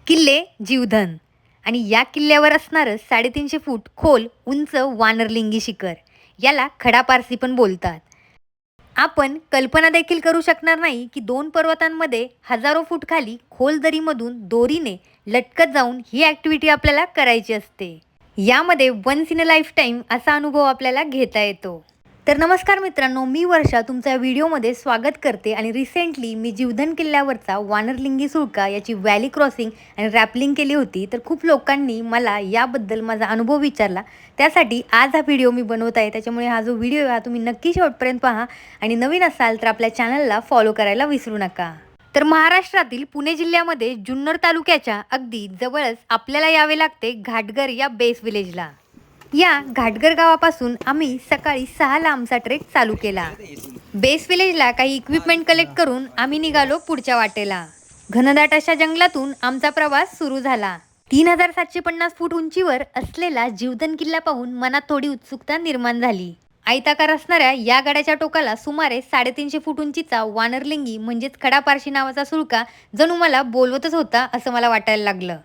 किल्ले जीवधन आणि या किल्ल्यावर असणारं 350 फूट खोल उंच वानरलिंगी शिखर याला खडा पारसी पण बोलतात. आपण कल्पना देखील करू शकणार नाही की दोन पर्वतांमध्ये हजारो फूट खाली खोल दरीमधून दोरीने लटकत जाऊन ही ॲक्टिव्हिटी आपल्याला करायची असते. यामध्ये once in a lifetime असा अनुभव आपल्याला घेता येतो. तर नमस्कार मित्रांनो, मी वर्षा तुमच्या व्हिडिओमध्ये स्वागत करते. आणि रिसेंटली मी जीवधन किल्ल्यावरचा वानरलिंगी सुळका याची व्हॅली क्रॉसिंग आणि रॅपलिंग केली होती. तर खूप लोकांनी मला याबद्दल माझा अनुभव विचारला, त्यासाठी आज हा व्हिडिओ मी बनवत आहे. त्याच्यामुळे हा जो व्हिडिओ आहे तुम्ही नक्की शेवटपर्यंत पहा आणि नवीन असाल तर आपल्या चॅनलला फॉलो करायला विसरू नका. तर महाराष्ट्रातील पुणे जिल्ह्यामध्ये जुन्नर तालुक्याच्या अगदी जवळच आपल्याला यावे लागते घाटगर या बेस विलेजला. या घाटगर गावापासून आम्ही सकाळी 6ला आमचा ट्रेक चालू केला. बेस विलेजला काही इक्विपमेंट कलेक्ट करून आम्ही निघालो पुढच्या वाटेला. घनदाट अशा जंगलातून आमचा प्रवास सुरू झाला. 3750 फूट उंचीवर असलेला जीवधन किल्ला पाहून मनात थोडी उत्सुकता निर्माण झाली. आयताकार असणाऱ्या या गडाच्या टोकाला सुमारे 350 फूट उंचीचा वानरलिंगी म्हणजेच खडापारशी नावाचा सुळका जणू मला बोलवतच होता असं मला वाटायला लागलं.